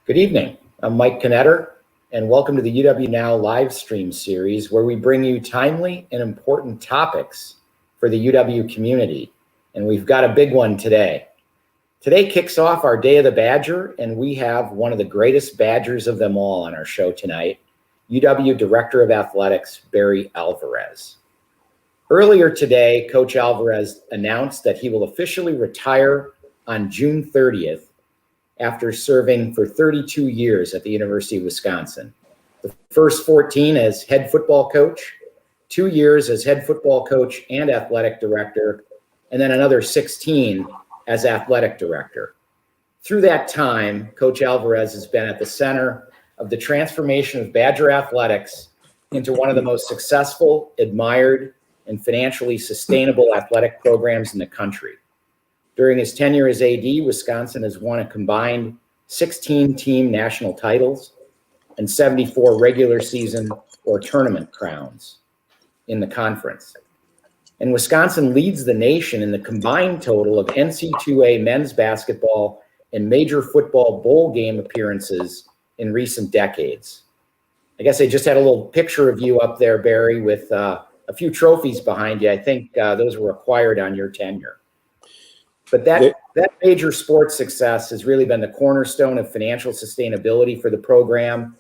Good evening. I'm Mike Knetter, and welcome to the UW Now Livestream series, where we bring you timely and important topics for the UW community. And we've got a big one today. Today kicks off our Day of the Badger, and we have one of the greatest Badgers of them all on our show tonight, UW Director of Athletics, Barry Alvarez. Earlier today, Coach Alvarez announced that he will officially retire on June 30th after serving for 32 years at the University of Wisconsin. The first 14 as head football coach, 2 years as head football coach and athletic director, and then another 16 as athletic director. Through that time, Coach Alvarez has been at the center of the transformation of Badger athletics into one of the most successful, admired, and financially sustainable athletic programs in the country. During his tenure as AD, Wisconsin has won a combined 16 team national titles and 74 regular season or tournament crowns in the conference. And Wisconsin leads the nation in the combined total of NC2A men's basketball and major football bowl game appearances in recent decades. I guess I just had a little picture of you up there, Barry, with a few trophies behind you. I think those were acquired on your tenure. But that major sports success has really been the cornerstone of financial sustainability for the program,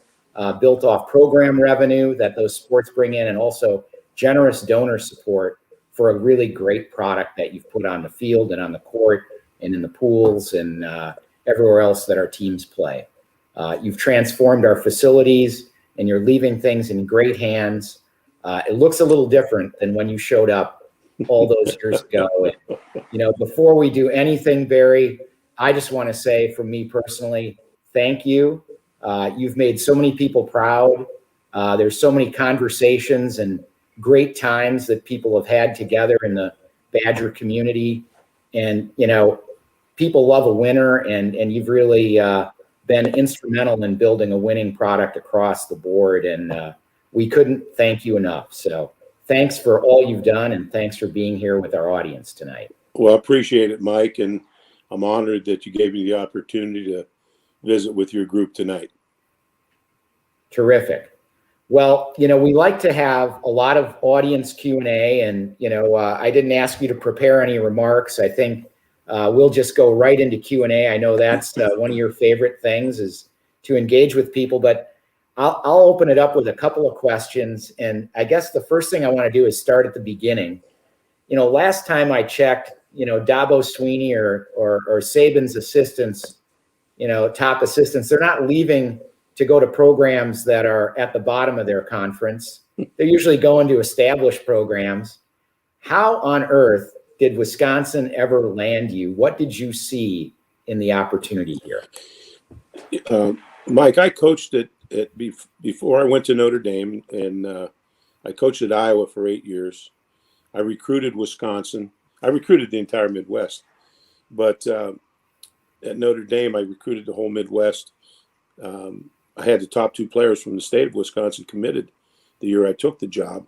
built off program revenue that those sports bring in, and also generous donor support for a really great product that you've put on the field and on the court and in the pools and everywhere else that our teams play. You've transformed our facilities, and you're leaving things in great hands. It looks a little different than when you showed up all those years ago. And, before we do anything, Barry, I just want to say, from me personally, thank you. You've made so many people proud. There's so many conversations and great times that people have had together in the Badger community. And, people love a winner, and you've really been instrumental in building a winning product across the board. And we couldn't thank you enough. So thanks for all you've done, and thanks for being here with our audience tonight. Well, I appreciate it, Mike, and I'm honored that you gave me the opportunity to visit with your group tonight. Terrific. Well, we like to have a lot of audience Q&A, and, I didn't ask you to prepare any remarks. I think we'll just go right into Q&A. I know that's one of your favorite things, is to engage with people, but I'll open it up with a couple of questions. And I guess the first thing I want to do is start at the beginning. Last time I checked, Dabo Sweeney or Saban's assistants, top assistants, they're not leaving to go to programs that are at the bottom of their conference. They're usually going to established programs. How on earth did Wisconsin ever land you? What did you see in the opportunity here? Mike, I coached before I went to Notre Dame, and I coached at Iowa for 8 years. I recruited Wisconsin. I recruited the entire Midwest, but at Notre Dame, I recruited the whole Midwest. I had the top 2 players from the state of Wisconsin committed the year I took the job.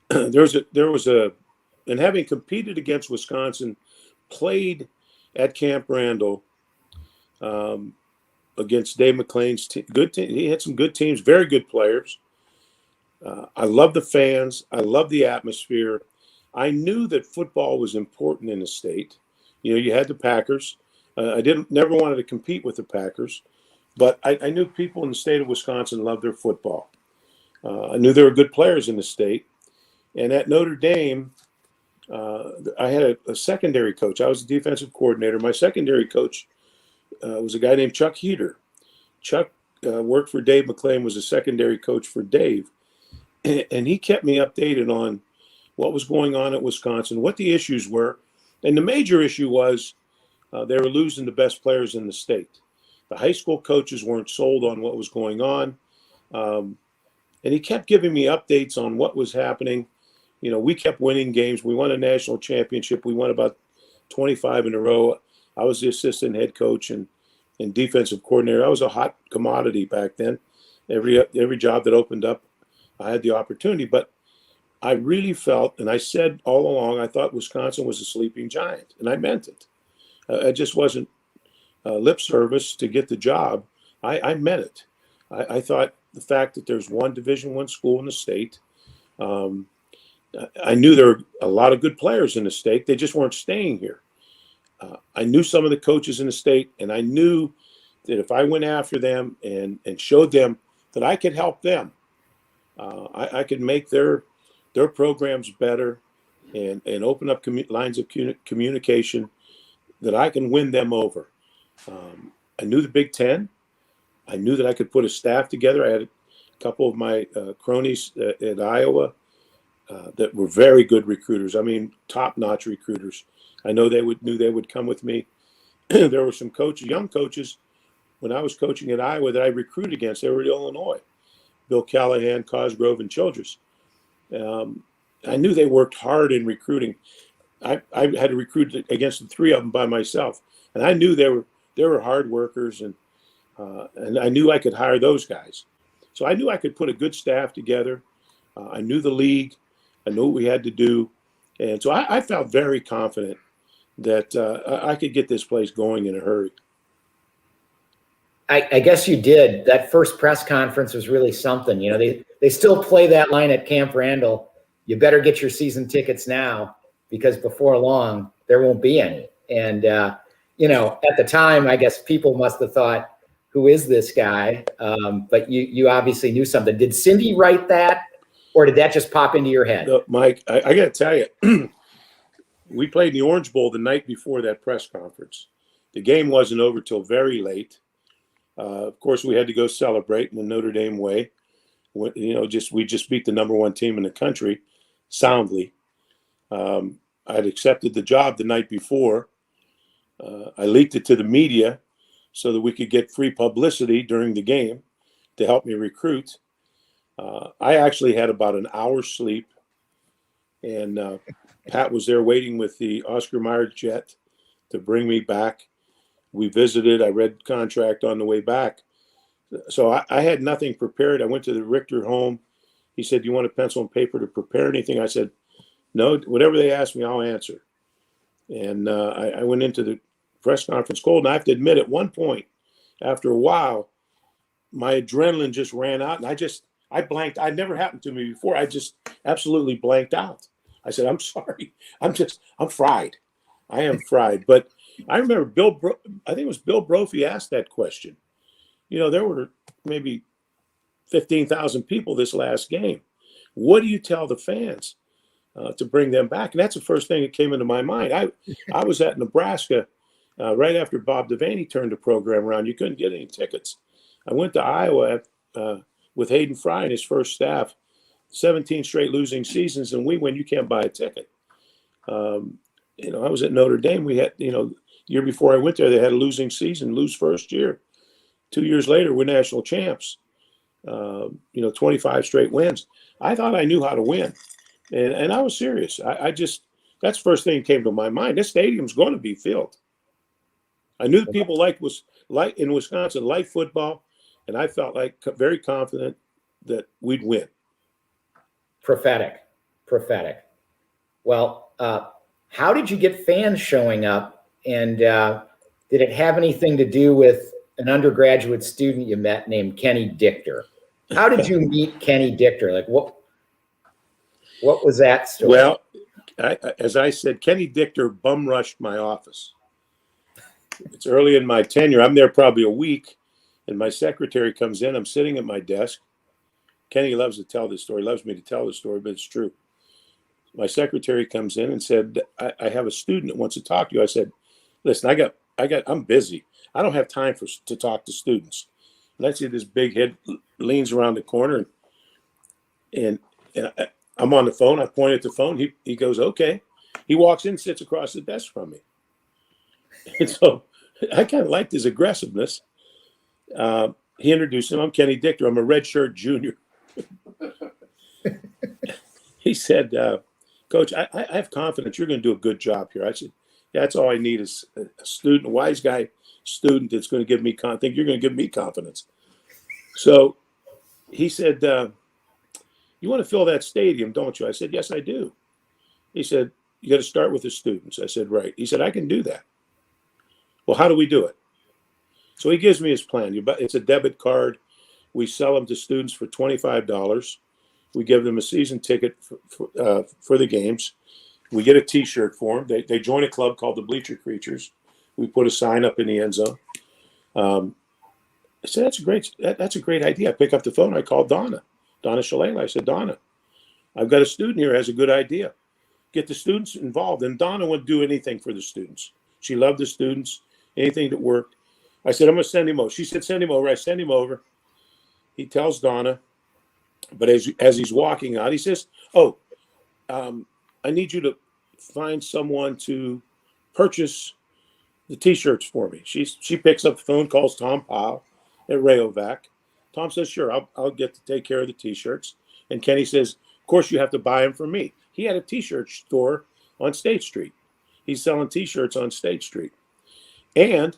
And having competed against Wisconsin, played at Camp Randall against Dave McClain's good team. He had some good teams, very good players. I love the fans. I love the atmosphere. I knew that football was important in the state. You had the Packers. I never wanted to compete with the Packers, but I knew people in the state of Wisconsin loved their football. I knew there were good players in the state. And at Notre Dame, I had a secondary coach. I was the defensive coordinator. My secondary coach was a guy named Chuck Heater. Chuck worked for Dave McClain, was a secondary coach for Dave. And he kept me updated on what was going on at Wisconsin, what the issues were. And the major issue was they were losing the best players in the state. The high school coaches weren't sold on what was going on. And he kept giving me updates on what was happening. We kept winning games. We won a national championship. We won about 25 in a row. I was the assistant head coach and defensive coordinator. I was a hot commodity back then. Every job that opened up, I had the opportunity. But I really felt, and I said all along, I thought Wisconsin was a sleeping giant, and I meant it. It just wasn't lip service to get the job. I meant it. I thought the fact that there's one Division I school in the state, I knew there were a lot of good players in the state. They just weren't staying here. I knew some of the coaches in the state, and I knew that if I went after them and showed them that I could help them, I could make their programs better and open up lines of communication, that I can win them over. I knew the Big Ten. I knew that I could put a staff together. I had a couple of my cronies at Iowa that were very good recruiters. I mean, top-notch recruiters. I know knew they would come with me. There were some coaches, young coaches, when I was coaching at Iowa that I recruited against. They were at Illinois. Bill Callahan, Cosgrove, and Childress. I knew they worked hard in recruiting. I had to recruit against the three of them by myself, and I knew they were hard workers, and I knew I could hire those guys. So I knew I could put a good staff together. I knew the league. I knew what we had to do, and so I felt very confident that I could get this place going in a hurry. I guess you did. That first press conference was really something. You know, they still play that line at Camp Randall. You better get your season tickets now, because before long there won't be any. And you know, at the time, I guess people must have thought, "Who is this guy?" But you obviously knew something. Did Cindy write that, or did that just pop into your head? No, Mike, I got to tell you, we played in the Orange Bowl the night before that press conference. The game wasn't over till very late. Of course, we had to go celebrate in the Notre Dame way. You know, we just beat the number one team in the country soundly. I had accepted the job the night before. I leaked it to the media so that we could get free publicity during the game to help me recruit. I actually had about an hour's sleep, and Pat was there waiting with the Oscar Mayer jet to bring me back. We visited. I read contract on the way back. So I had nothing prepared. I went to the Richter home. He said, "Do you want a pencil and paper to prepare anything?" I said, "No, whatever they ask me, I'll answer." And I went into the press conference cold. And I have to admit, at one point, after a while, my adrenaline just ran out, and I blanked. It never happened to me before. I just absolutely blanked out. I said, "I'm sorry. I'm fried. I am fried." But I remember I think it was Bill Brophy asked that question. You know, there were maybe 15,000 people this last game. What do you tell the fans to bring them back? And that's the first thing that came into my mind. I was at Nebraska right after Bob Devaney turned the program around. You couldn't get any tickets. I went to Iowa with Hayden Fry and his first staff, 17 straight losing seasons, and we win. You can't buy a ticket. You know, I was at Notre Dame. We had, you know, year before I went there, they had a losing season, lose first year. 2 years later, we're national champs. You know, 25 straight wins. I thought I knew how to win, and I was serious. That's the first thing that came to my mind. This stadium's going to be filled. I knew that people like in Wisconsin like football, and I felt like very confident that we'd win. Prophetic. Well, how did you get fans showing up, and did it have anything to do with an undergraduate student you met named Kenny Dichter? How did you meet Kenny Dichter? Like, what was that story? Well, as I said, Kenny Dichter bum rushed my office. It's early in my tenure. I'm there probably a week, and my secretary comes in. I'm sitting at my desk. Kenny loves to tell this story, loves me to tell this story, but it's true. My secretary comes in and said, I have a student that wants to talk to you. I said, "Listen, I'm busy. I don't have time to talk to students." And I see this big head leans around the corner, and I'm on the phone. I point at the phone. He goes, "Okay." He walks in, sits across the desk from me. And so I kind of liked his aggressiveness. He introduced him. "I'm Kenny Dichter. I'm a redshirt junior." He said, "Coach, I have confidence you're going to do a good job here." I said, "Yeah, that's all I need is a student, a wise guy student that's going to give me confidence. Think you're going to give me confidence." So he said, "You want to fill that stadium, don't you?" I said, "Yes, I do." He said, "You got to start with the students." I said, "Right." He said, "I can do that." "Well, how do we do it?" So he gives me his plan. It's a debit card. We sell them to students for $25. We give them a season ticket for the games. We get a T-shirt for them. They join a club called the Bleacher Creatures. We put a sign up in the end zone. I said, that's a great idea. I pick up the phone. I call Donna Shalala. I said, Donna, I've got a student here who has a good idea. Get the students involved. And Donna would do anything for the students. She loved the students, anything that worked. I said, I'm going to send him over. She said, send him over. I send him over. He tells Donna, but as he's walking out, he says, I need you to find someone to purchase the T-shirts for me. She picks up the phone, calls Tom Powell at Rayovac. Tom says, sure, I'll get to take care of the T-shirts. And Kenny says, of course, you have to buy them from me. He had a T-shirt store on State Street. He's selling T-shirts on State Street. And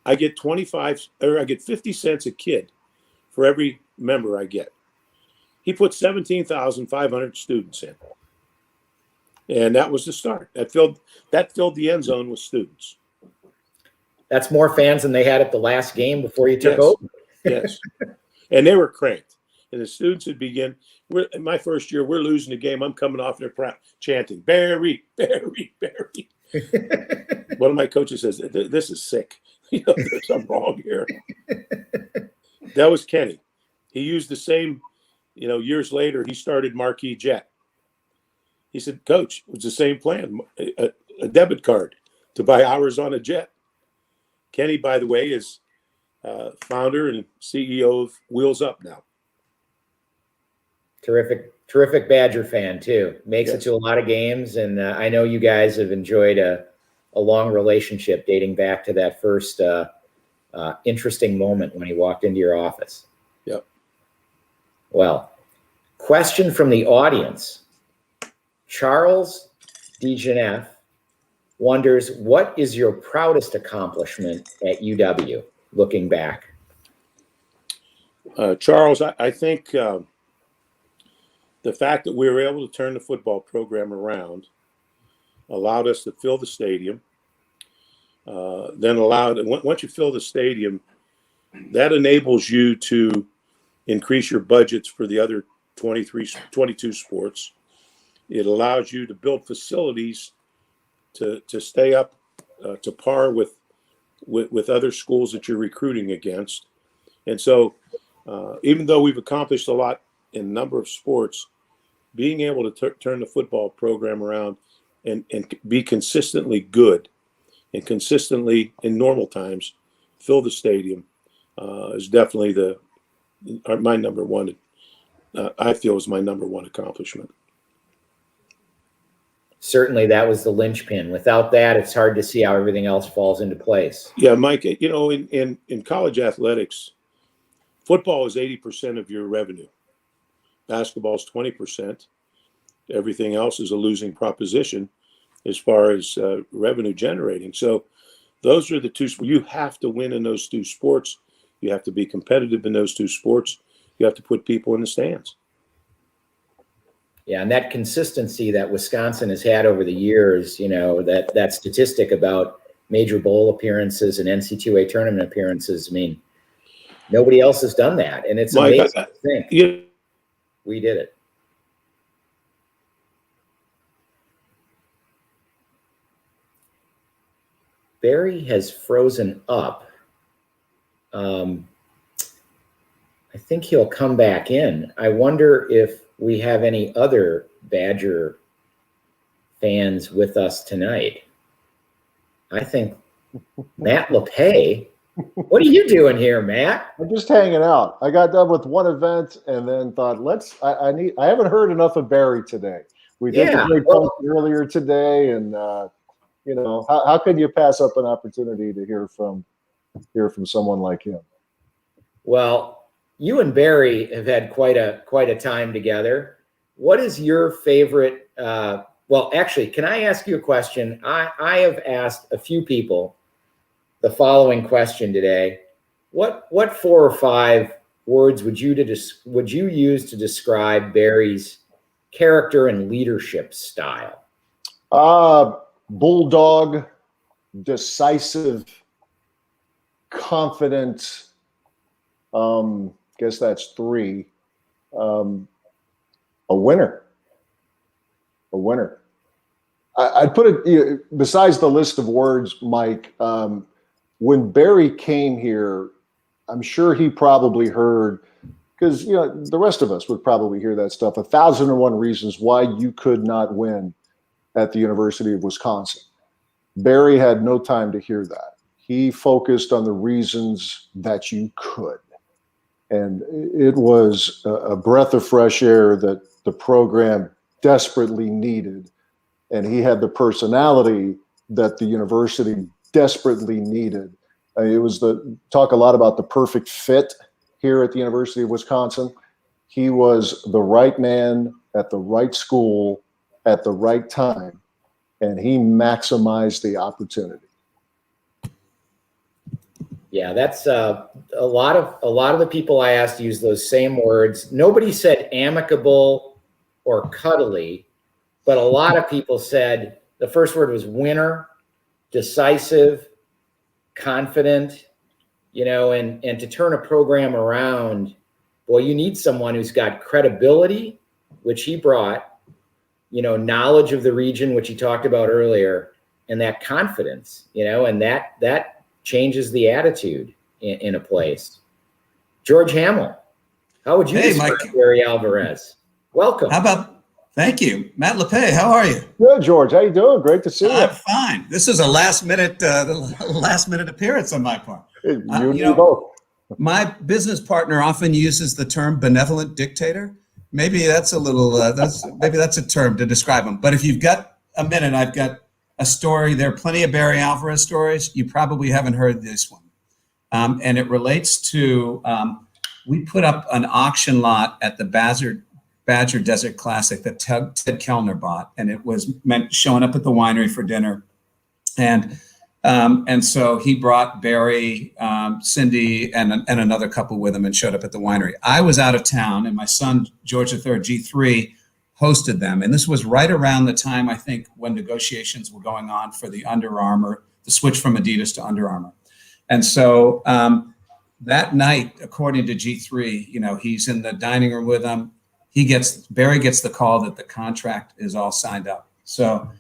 I get 50 cents a kid for every member I get. He put 17,500 students in. And that was the start. That filled the end zone with students. That's more fans than they had at the last game before you took over. Yes. And they were cranked. And the students would begin. In my first year, we're losing the game. I'm coming off and they're chanting, Barry, Barry, Barry. One of my coaches says, this is sick. There's something wrong here. That was Kenny. He used the same, years later, he started Marquee Jet. He said, Coach, it was the same plan, a debit card to buy hours on a jet. Kenny, by the way, is founder and CEO of Wheels Up now. Terrific Badger fan, too. Makes it to a lot of games. And I know you guys have enjoyed a long relationship dating back to that first interesting moment when he walked into your office. Yep. Well, question from the audience. Charles DeGeneff wonders, what is your proudest accomplishment at UW, looking back? Charles, I think the fact that we were able to turn the football program around allowed us to fill the stadium. Once you fill the stadium, that enables you to increase your budgets for the other 22 sports. It allows you to build facilities to stay up to par with other schools that you're recruiting against. And so even though we've accomplished a lot in a number of sports, being able to turn the football program around and be consistently good and consistently in normal times fill the stadium is definitely my number one. I feel is my number one accomplishment. Certainly, that was the linchpin. Without that, it's hard to see how everything else falls into place. Yeah, Mike, in college athletics, football is 80% of your revenue. Basketball is 20%. Everything else is a losing proposition as far as revenue generating. So those are the two. You have to win in those two sports. You have to be competitive in those two sports. You have to put people in the stands. Yeah, and that consistency that Wisconsin has had over the years, that statistic about major bowl appearances and NC2A tournament appearances, I mean, nobody else has done that. And it's amazing to think we did it. Barry has frozen up. I think he'll come back in. I wonder if we have any other Badger fans with us tonight. I think Matt LePay. What are you doing here, Matt? I'm just hanging out. I got done with one event and then thought, I haven't heard enough of Barry today. We did the great post earlier today, and how could you pass up an opportunity to hear from someone like him? Well, you and Barry have had quite a time together. What is your favorite? Well, actually, can I ask you a question? I have asked a few people the following question today. What 4 or 5 words would you use to describe Barry's character and leadership style? Bulldog, decisive, confident, guess that's three, a winner. A winner. I'd put it, besides the list of words, Mike, when Barry came here, I'm sure he probably heard, because the rest of us would probably hear that stuff, 1,001 reasons why you could not win at the University of Wisconsin. Barry had no time to hear that. He focused on the reasons that you could. And it was a breath of fresh air that the program desperately needed. And he had the personality that the university desperately needed. It was talk a lot about the perfect fit here at the University of Wisconsin. He was the right man at the right school at the right time, and he maximized the opportunity. Yeah, that's a lot of the people I asked use those same words. Nobody said amicable or cuddly, but a lot of people said the first word was winner, decisive, confident, and to turn a program around, boy, you need someone who's got credibility, which he brought, knowledge of the region, which he talked about earlier, and that confidence, and that changes the attitude in a place. George Hamill, how would you describe Barry Alvarez? Welcome. Thank you. Matt LePay, how are you? Good, George. How you doing? Great to see you. I'm fine. This is a last minute appearance on my part. Both. My business partner often uses the term benevolent dictator. Maybe that's a term to describe him. But if you've got a minute, I've got a story. There are plenty of Barry Alvarez stories. You probably haven't heard this one. And it relates to, we put up an auction lot at the Badger Desert Classic that Ted Kellner bought, and it was meant showing up at the winery for dinner. And so he brought Barry, Cindy, and another couple with him and showed up at the winery. I was out of town, and my son, George III, G3, hosted them. And this was right around the time, I think, when negotiations were going on for the Under Armour, the switch from Adidas to Under Armour. And so that night, according to G3, he's in the dining room with them. Barry gets the call that the contract is all signed up. So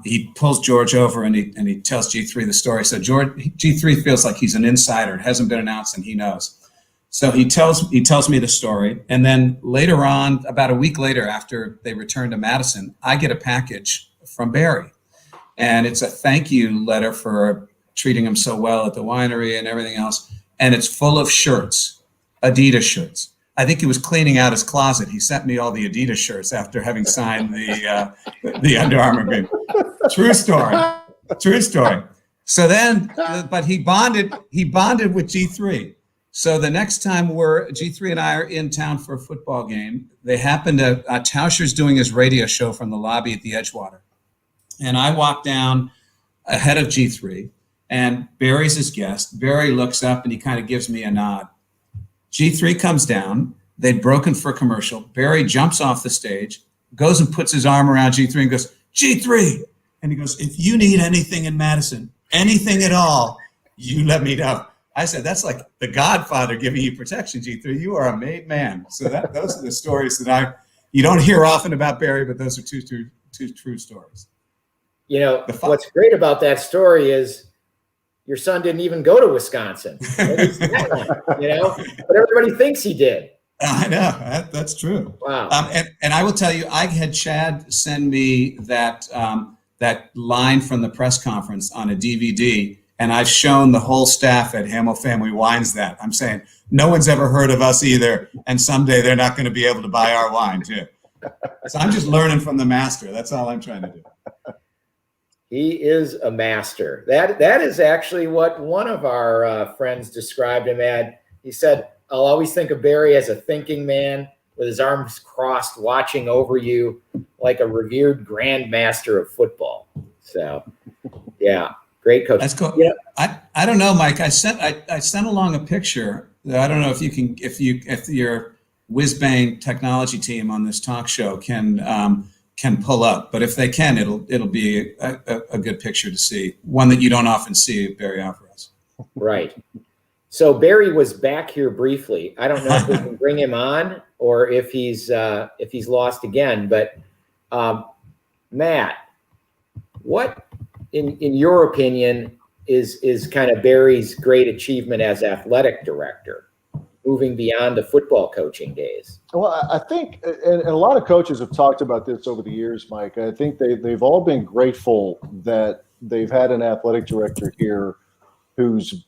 he pulls George over and he tells G3 the story. So G3 feels like he's an insider. It hasn't been announced and he knows. So he tells me the story. And then later on, about a week later, after they return to Madison, I get a package from Barry. And it's a thank you letter for treating him so well at the winery and everything else. And it's full of shirts, Adidas shirts. I think he was cleaning out his closet. He sent me all the Adidas shirts after having signed the Under Armour agreement. True story. So then, but he bonded with G3. So the next time G3 and I are in town for a football game, they happen to, Tauscher's doing his radio show from the lobby at the Edgewater. And I walk down ahead of G3 and Barry's his guest. Barry looks up and he kind of gives me a nod. G3 comes down. They'd broken for commercial. Barry jumps off the stage, goes and puts his arm around G3 and goes, G3. And he goes, if you need anything in Madison, anything at all, you let me know. I said, that's like the Godfather giving you protection, G3. You are a made man. So those are the stories that you don't hear often about Barry, but those are two true stories. What's great about that story is your son didn't even go to Wisconsin. But everybody thinks he did. I know, that's true. Wow. And I will tell you, I had Chad send me that line from the press conference on a DVD, and I've shown the whole staff at Hamill Family Wines that. I'm saying, no one's ever heard of us either, and someday they're not going to be able to buy our wine too. So I'm just learning from the master. That's all I'm trying to do. He is a master. That is actually what one of our friends described him as. He said, I'll always think of Barry as a thinking man with his arms crossed, watching over you like a revered grandmaster of football. So, yeah, great coach. That's cool. Yeah. I don't know, Mike. I sent along a picture. I don't know if you can, if your whiz-bang technology team on this talk show can pull up, but if they can, it'll be a good picture to see. One that you don't often see of Barry Alvarez. Right. So Barry was back here briefly. I don't know if we can bring him on or if he's lost again. But Matt, what, in your opinion, is kind of Barry's great achievement as athletic director, moving beyond the football coaching days? Well, I think, and a lot of coaches have talked about this over the years, Mike. I think they've all been grateful that they've had an athletic director here who's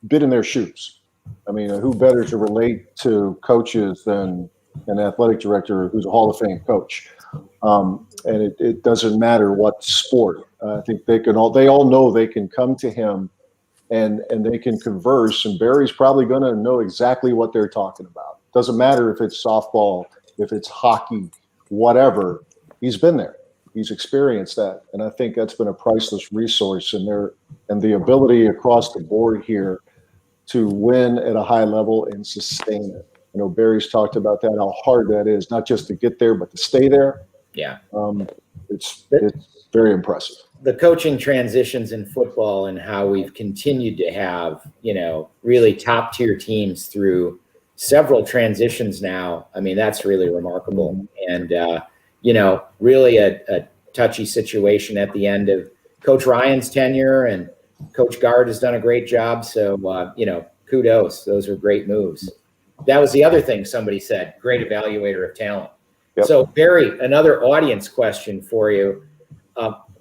been in their shoes. I mean, who better to relate to coaches than an athletic director who's a Hall of Fame coach? And it doesn't matter what sport. I think they all know they can come to him and they can converse, and Barry's probably going to know exactly what they're talking about. Doesn't matter if it's softball, if it's hockey, whatever. He's been there. He's experienced that, and I think that's been a priceless resource. And the ability across the board here to win at a high level and sustain it. You know, Barry's talked about that, how hard that is, not just to get there, but to stay there. Yeah. It's very impressive. The coaching transitions in football and how we've continued to have, really top tier teams through several transitions now. I mean, that's really remarkable. And, really a touchy situation at the end of Coach Ryan's tenure, and Coach Gard has done a great job. So, kudos. Those are great moves. That was the other thing somebody said, great evaluator of talent. Yep. So Barry, another audience question for you.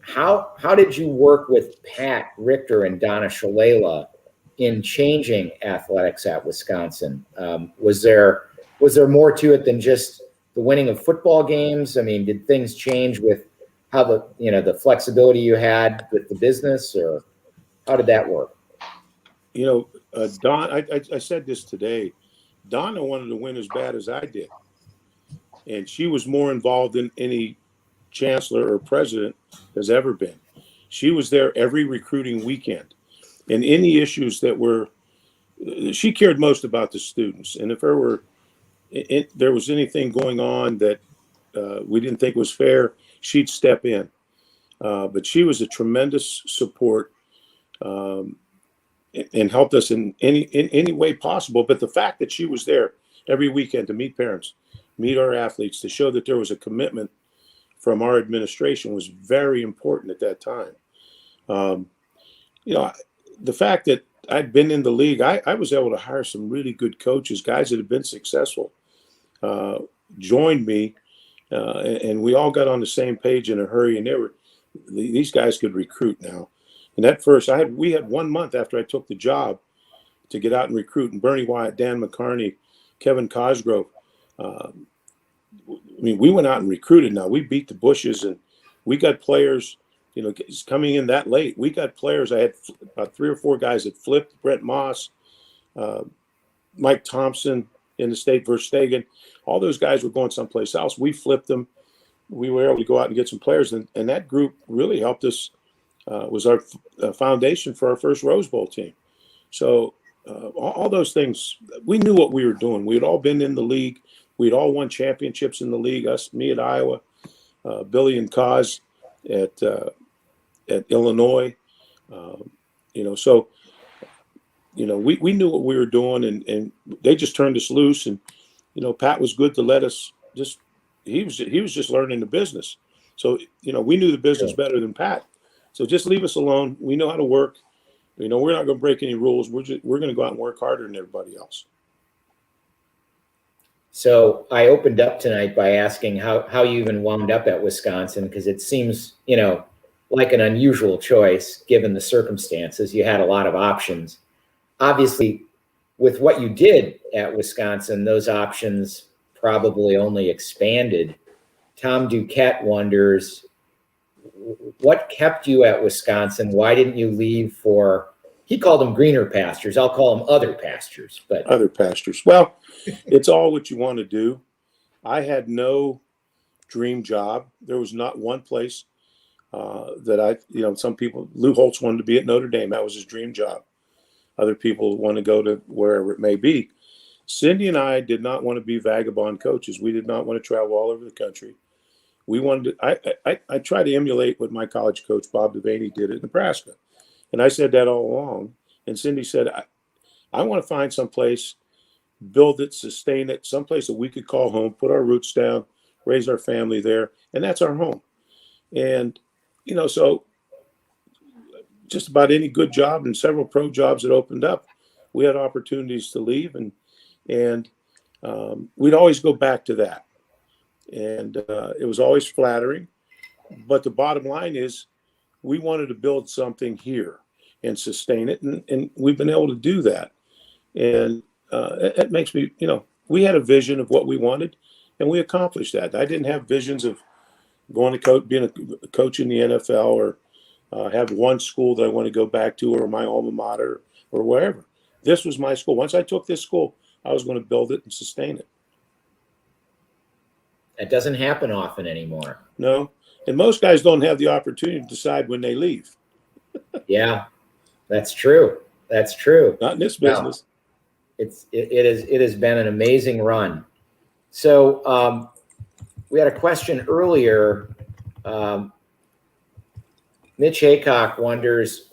How did you work with Pat Richter and Donna Shalala in changing athletics at Wisconsin? Was there more to it than just the winning of football games? I mean, did things change with how the flexibility you had with the business, or how did that work? Don, I said this today. Donna wanted to win as bad as I did, and she was more involved than any chancellor or president has ever been. She was there every recruiting weekend, and any issues she cared most about the students. And if there was anything going on that we didn't think was fair, she'd step in. But she was a tremendous support and helped us in any way possible. But the fact that she was there every weekend to meet parents, meet our athletes, to show that there was a commitment from our administration was very important at that time. The fact that I'd been in the league, I was able to hire some really good coaches, guys that had been successful, joined me, and we all got on the same page in a hurry. And these guys could recruit now. And at first, we had 1 month after I took the job to get out and recruit. And Bernie Wyatt, Dan McCarney, Kevin Cosgrove. We went out and recruited. Now we beat the bushes, and we got players. Coming in that late, we got players. I had about 3 or 4 guys that flipped. Brett Moss, Mike Thompson in the state, Verstegen. All those guys were going someplace else. We flipped them. We were able to go out and get some players, and that group really helped us. Was our foundation for our first Rose Bowl team. So all those things, we knew what we were doing. We had all been in the league. We'd all won championships in the league. Me at Iowa, Billy and Kaz at Illinois. So we knew what we were doing, and they just turned us loose. And Pat was good to let us just. He was just learning the business. So we knew the business better than Pat. So just leave us alone. We know how to work. We're not going to break any rules. We're going to go out and work harder than everybody else. So I opened up tonight by asking how you even wound up at Wisconsin, because it seems, like an unusual choice given the circumstances. You had a lot of options. Obviously, with what you did at Wisconsin, those options probably only expanded. Tom Duquette wonders, what kept you at Wisconsin? Why didn't you leave for, he called them greener pastures. I'll call them other pastures. But other pastures. Well, it's all what you want to do. I had no dream job. There was not one place that some people, Lou Holtz wanted to be at Notre Dame. That was his dream job. Other people want to go to wherever it may be. Cindy and I did not want to be vagabond coaches. We did not want to travel all over the country. We wanted to, I tried to emulate what my college coach, Bob Devaney, did at Nebraska. And I said that all along. And Cindy said, I want to find some place, build it, sustain it, someplace that we could call home, put our roots down, raise our family there. And that's our home. And, so just about any good job and several pro jobs that opened up, we had opportunities to leave, and we'd always go back to that. And it was always flattering. But the bottom line is we wanted to build something here and sustain it. And we've been able to do that. And it makes me, we had a vision of what we wanted, and we accomplished that. I didn't have visions of going to coach, being a coach in the NFL, or have one school that I want to go back to, or my alma mater, or wherever. This was my school. Once I took this school, I was going to build it and sustain it. That doesn't happen often anymore. No. And most guys don't have the opportunity to decide when they leave. Yeah, that's true. That's true. Not in this business. No. It has been an amazing run. So we had a question earlier. Mitch Haycock wonders,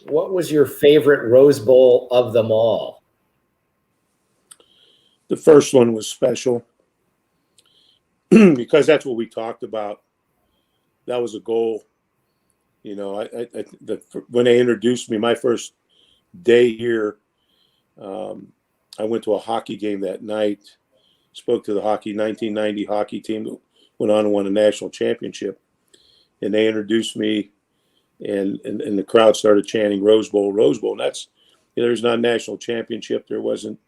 what was your favorite Rose Bowl of them all? The first one was special because that's what we talked about. That was a goal. When they introduced me, my first day here, I went to a hockey game that night, spoke to the 1990 hockey team that went on and won a national championship. And they introduced me, and the crowd started chanting Rose Bowl, Rose Bowl. And that's, there's not a national championship. There wasn't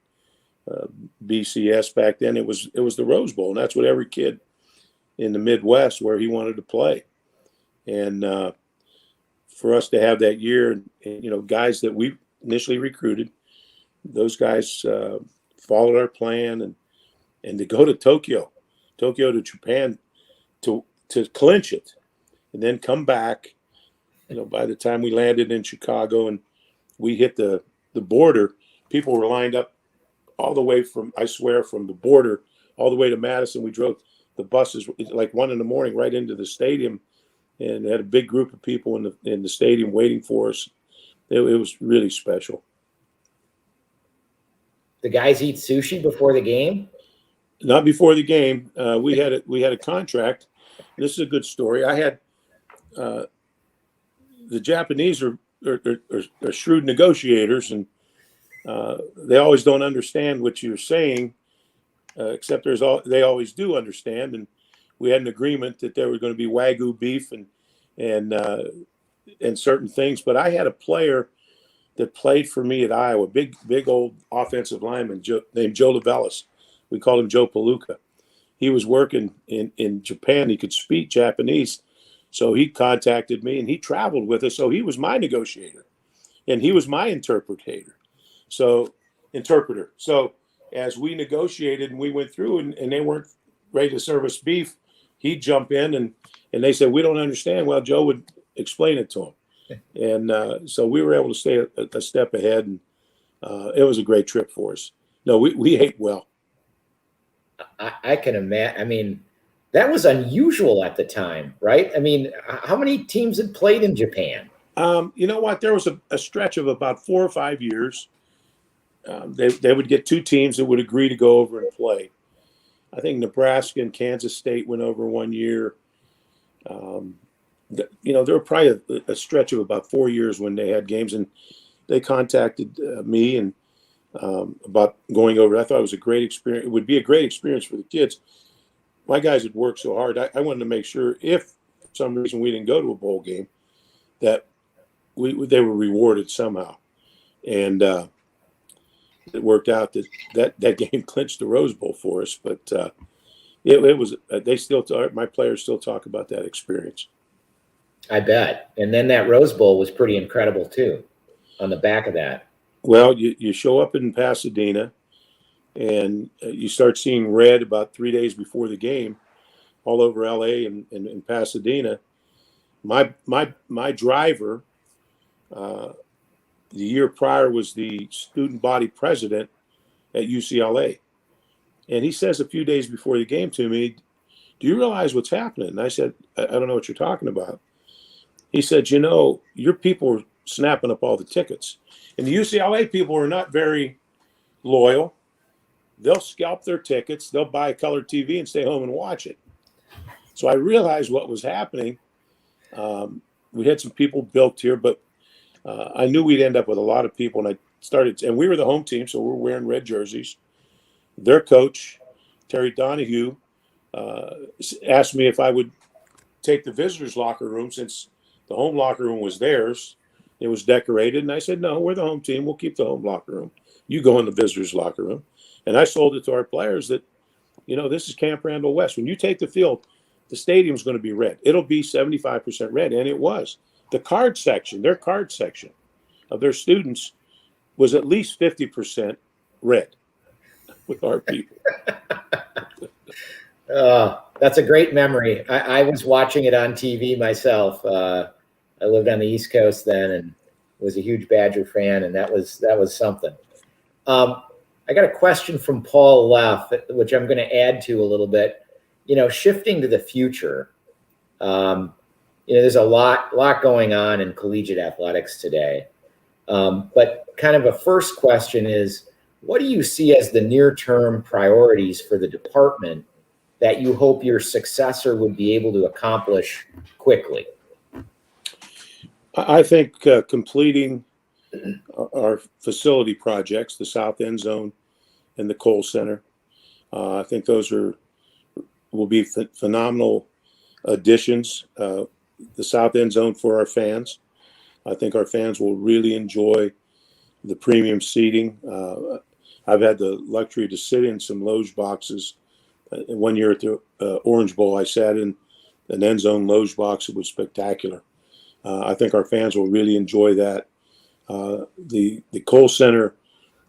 BCS back then. It was the Rose Bowl. And that's what every kid in the Midwest where he wanted to play. And for us to have that year, and guys that we initially recruited, those guys followed our plan, and to go to Tokyo to Japan to clinch it, and then come back. By the time we landed in Chicago and we hit the border, people were lined up all the way from the border all the way to Madison. We drove the buses like 1 a.m. right into the stadium, and had a big group of people in the stadium waiting for us. It was really special. The guys eat sushi before the game? Not before the game. We had a contract. This is a good story. I had the Japanese are shrewd negotiators, and they always don't understand what you're saying, except they always do understand. And we had an agreement that there was going to be Wagyu beef and certain things. But I had a player that played for me at Iowa, big old offensive lineman named Joe Lavellis. We called him Joe Palooka. He was working in Japan. He could speak Japanese. So he contacted me, and he traveled with us. So he was my negotiator, and he was my interpreter. So as we negotiated and we went through, and they weren't ready to serve us beef, he'd jump in, and they said, we don't understand. Well, Joe would explain it to him. And so we were able to stay a step ahead, and it was a great trip for us. No, we ate well. I can imagine. I mean, that was unusual at the time, right? I mean, how many teams had played in Japan? You know what? There was a stretch of about 4 or 5 years. They would get 2 teams that would agree to go over and play. I think Nebraska and Kansas State went over 1 year. There were probably a stretch of about 4 years when they had games, and they contacted me and about going over. I thought it was a great experience. It would be a great experience for the kids. My guys had worked so hard. I wanted to make sure if for some reason we didn't go to a bowl game, that they were rewarded somehow. And it worked out that game clinched the Rose Bowl for us. But it was my players still talk about that experience. I bet. And then that Rose Bowl was pretty incredible too, on the back of that. Well, you show up in Pasadena, and you start seeing red about 3 days before the game, all over LA and Pasadena. My driver, the year prior, was the student body president at UCLA, and he says a few days before the game to me, "Do you realize what's happening?" And I said, "I don't know what you're talking about." He said, "Your people snapping up all the tickets. And the UCLA people are not very loyal. They'll scalp their tickets. They'll buy a color TV and stay home and watch it. So I realized what was happening. We had some people built here, but I knew we'd end up with a lot of people. And and we were the home team, so we're wearing red jerseys. Their coach, Terry Donahue, asked me if I would take the visitors' locker room since the home locker room was theirs. It was decorated. And I said, no, we're the home team. We'll keep the home locker room. You go in the visitors' locker room. And I sold it to our players that, this is Camp Randall West. When you take the field, the stadium's going to be red. It'll be 75% red. And it was. The card section, their card section of their students was at least 50% red with our people. That's a great memory. I was watching it on TV myself. I lived on the East Coast then and was a huge Badger fan, and that was something. I got a question from Paul Leff, which I'm going to add to a little bit. Shifting to the future, there's a lot going on in collegiate athletics today. But kind of a first question is, what do you see as the near-term priorities for the department that you hope your successor would be able to accomplish quickly? I think completing our facility projects, the South End Zone and the Kohl Center, I think those will be phenomenal additions. The South End Zone for our fans. I think our fans will really enjoy the premium seating. I've had the luxury to sit in some loge boxes. One year at the Orange Bowl, I sat in an end zone loge box. It was spectacular. I think our fans will really enjoy that. The Kohl Center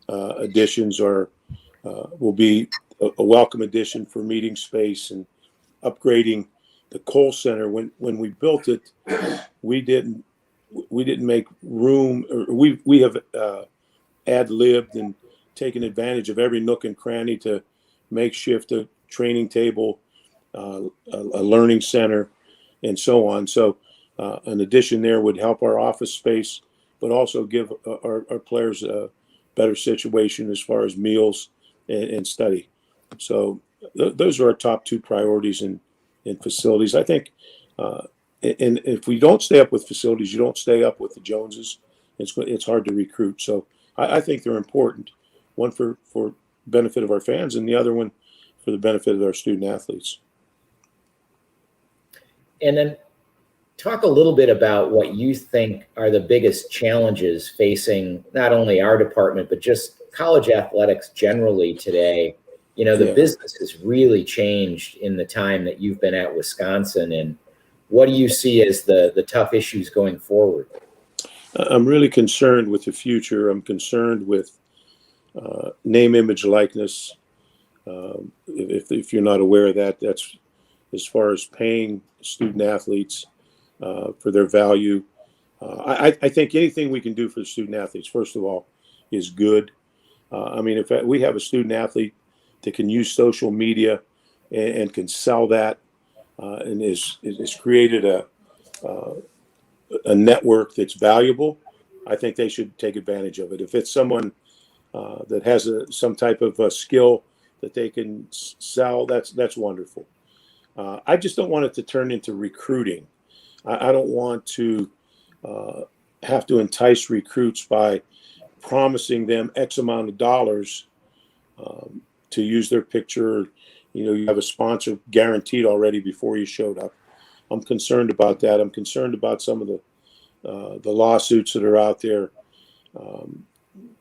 additions will be a welcome addition for meeting space and upgrading the Kohl Center. When we built it, we didn't make room, or we have ad-libbed and taken advantage of every nook and cranny to makeshift a training table, a learning center, and so on. So an addition there would help our office space, but also give our players a better situation as far as meals and study. So those are our top two priorities in facilities. I think, and if we don't stay up with facilities, you don't stay up with the Joneses. It's hard to recruit. So I think they're important. One for benefit of our fans, and the other one for the benefit of our student athletes. And then talk a little bit about what you think are the biggest challenges facing not only our department, but just college athletics generally today. The business has really changed in the time that you've been at Wisconsin. And what do you see as the tough issues going forward? I'm really concerned with the future. I'm concerned with name, image, likeness. If you're not aware of that, that's as far as paying student athletes for their value. I think anything we can do for the student athletes, first of all, is good. If we have a student athlete that can use social media and can sell that, and is created a network that's valuable, I think they should take advantage of it. If it's someone that has some type of a skill that they can sell, that's wonderful. I just don't want it to turn into recruiting. I don't want to have to entice recruits by promising them X amount of dollars to use their picture. You have a sponsor guaranteed already before you showed up. I'm concerned about that. I'm concerned about some of the lawsuits that are out there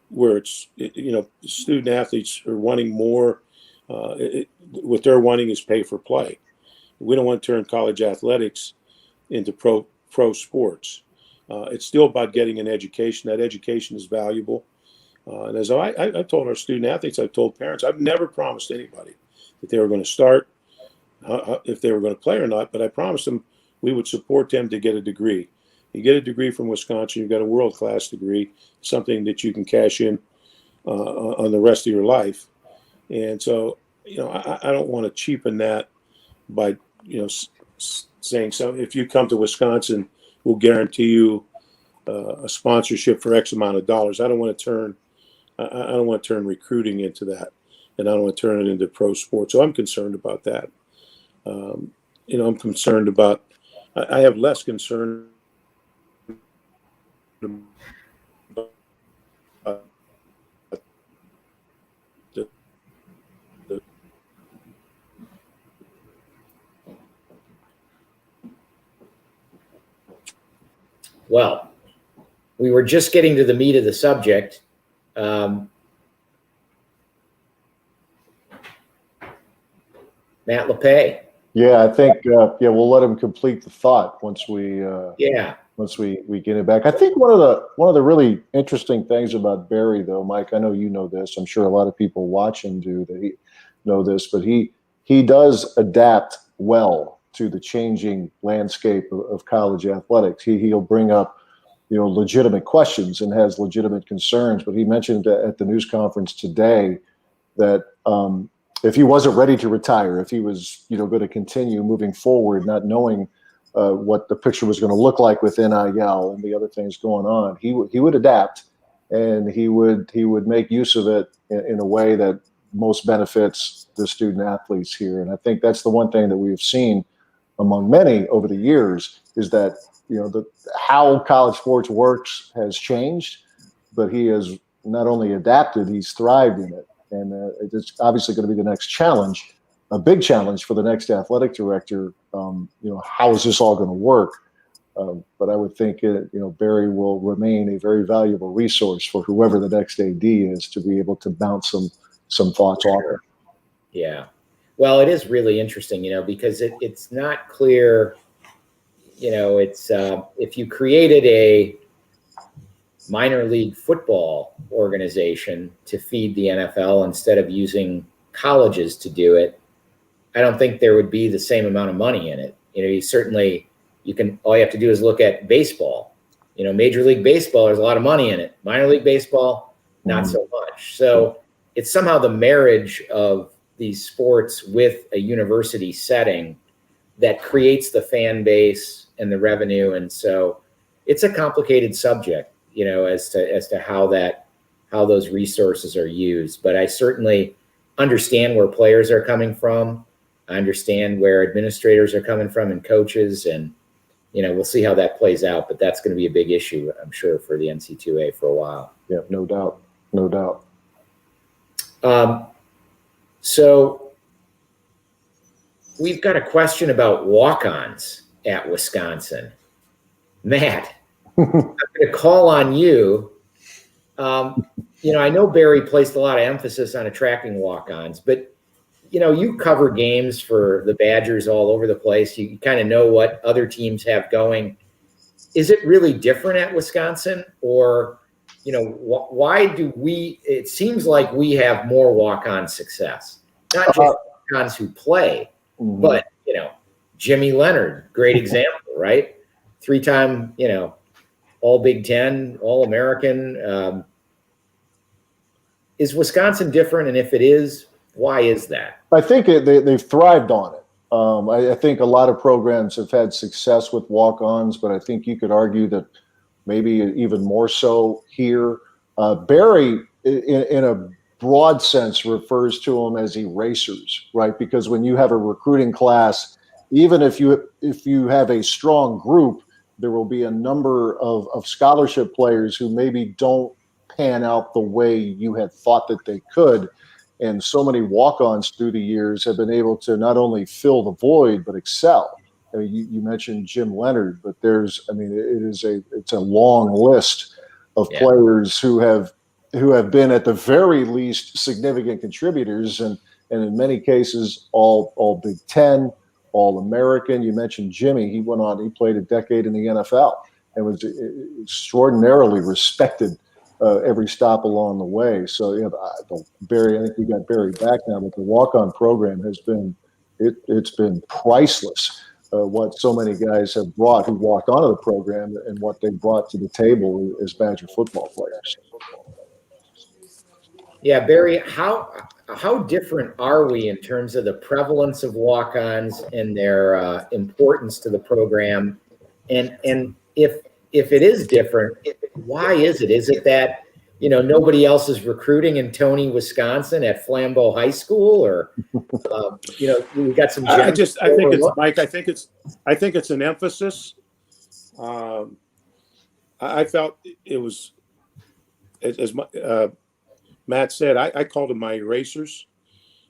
where student athletes are wanting more. What they're wanting is pay for play. We don't want to turn college athletics into pro sports. It's still about getting an education. That education is valuable. And as I told our student athletes, I've told parents, I've never promised anybody that they were going to start, if they were going to play or not, but I promised them we would support them to get a degree. You get a degree from Wisconsin, you've got a world-class degree, something that you can cash in on the rest of your life. And so, I don't want to cheapen that by, saying, so if you come to Wisconsin, we'll guarantee you a sponsorship for X amount of dollars. I don't want to turn recruiting into that, and I don't want to turn it into pro sports. So I'm concerned about that. I'm concerned about. I have less concern about Well, we were just getting to the meat of the subject. Matt LePay. Yeah, I think we'll let him complete the thought once we get it back. I think one of the really interesting things about Barry, though, Mike, I know you know this. I'm sure a lot of people watching know this, but he does adapt well to the changing landscape of college athletics. He'll bring up legitimate questions and has legitimate concerns. But he mentioned at the news conference today that if he wasn't ready to retire, if he was going to continue moving forward, not knowing what the picture was going to look like with NIL and the other things going on, he would adapt, and he would make use of it in a way that most benefits the student athletes here. And I think that's the one thing that we've seen among many over the years, is that how college sports works has changed, but he has not only adapted, he's thrived in it. And it's obviously going to be the next challenge, a big challenge for the next athletic director. How is this all going to work? But I would think Barry will remain a very valuable resource for whoever the next AD is, to be able to bounce some thoughts off it. Yeah. Well, it is really interesting, because it's not clear, it's if you created a minor league football organization to feed the NFL instead of using colleges to do it, I don't think there would be the same amount of money in it. All you have to do is look at baseball. Major League Baseball, there's a lot of money in it. Minor League Baseball, not so much. So it's somehow the marriage of these sports with a university setting that creates the fan base and the revenue. And so it's a complicated subject, as to how those resources are used. But I certainly understand where players are coming from. I understand where administrators are coming from and coaches, and we'll see how that plays out. But that's going to be a big issue, I'm sure, for the NC2A for a while. Yeah, no doubt. So we've got a question about walk-ons at Wisconsin. Matt, I'm going to call on you. I know Barry placed a lot of emphasis on attracting walk-ons, but you cover games for the Badgers all over the place. You kind of know what other teams have going. Is it really different at Wisconsin, or why do it seems like we have more walk-on success, not just walk-ons who play, but, Jimmy Leonard, great example, right? 3-time, all Big Ten, all American. Is Wisconsin different? And if it is, why is that? I think they've thrived on it. I think a lot of programs have had success with walk-ons, but I think you could argue that maybe even more so here. Barry, in a broad sense, refers to them as erasers, right? Because when you have a recruiting class, even if you have a strong group, there will be a number of scholarship players who maybe don't pan out the way you had thought that they could. And so many walk-ons through the years have been able to not only fill the void, but excel. I mean, you mentioned Jim Leonard, but it's a long list of players who have been at the very least significant contributors, and in many cases all Big Ten, all American. You mentioned Jimmy; he played a decade in the NFL and was extraordinarily respected every stop along the way. So Barry, I think we got Barry back now, but the walk-on program has been it's been priceless. What so many guys have brought who walked onto the program and what they brought to the table as Badger football players. Yeah, Barry, how different are we in terms of the prevalence of walk-ons and their importance to the program? And if if it is different, why is it? Is it that, nobody else is recruiting in Tony, Wisconsin at Flambeau High School, or, we got some. I think it's Mike. I think it's an emphasis. I felt it was, as Matt said, I called them my erasers.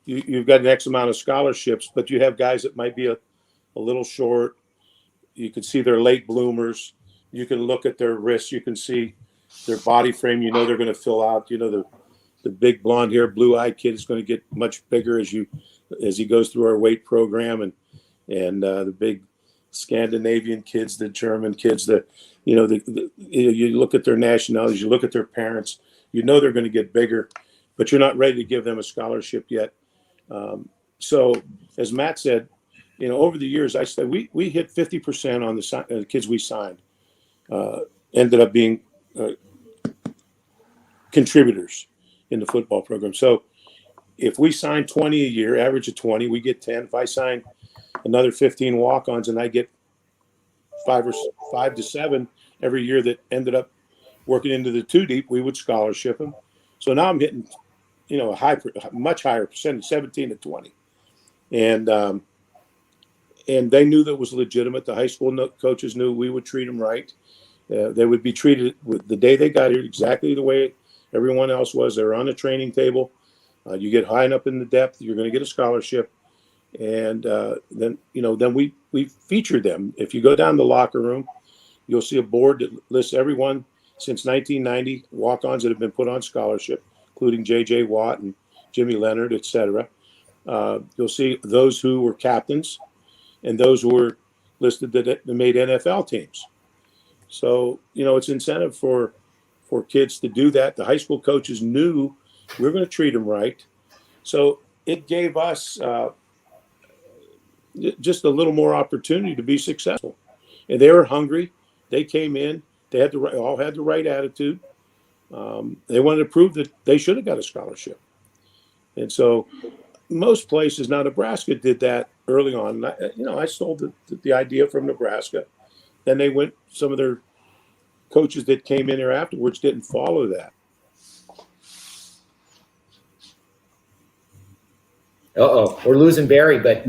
You've got an X amount of scholarships, but you have guys that might be a little short. You can see they're late bloomers. You can look at their wrists. You can see their body frame. They're going to fill out. The big blonde hair, blue eyed kid is going to get much bigger as he goes through our weight program, and the big Scandinavian kids, the German kids, you look at their nationalities, you look at their parents, they're going to get bigger, but you're not ready to give them a scholarship yet. So as Matt said, over the years, I said we hit 50% on the kids we signed, ended up being contributors in the football program. So if we sign 20 a year, average of 20, we get 10. If I sign another 15 walk-ons and I get 5 to 7 every year that ended up working into the 2 deep, we would scholarship them. So now I'm hitting, a much higher percentage, 17 to 20. And they knew that it was legitimate. The high school coaches knew we would treat them right. They would be treated with the day they got here exactly the way everyone else was. They were on the training table. You get high enough in the depth, you're going to get a scholarship. And then we featured them. If you go down the locker room, you'll see a board that lists everyone since 1990, walk-ons that have been put on scholarship, including J.J. Watt and Jimmy Leonard, et cetera. You'll see those who were captains and those who were listed that made NFL teams. So, it's incentive for kids to do that. The high school coaches knew we were going to treat them right. So it gave us just a little more opportunity to be successful. And they were hungry. They came in. They all had the right attitude. They wanted to prove that they should have got a scholarship. And so most places, now Nebraska did that early on. I stole the idea from Nebraska. Then some of their coaches that came in there afterwards didn't follow that. We're losing Barry, but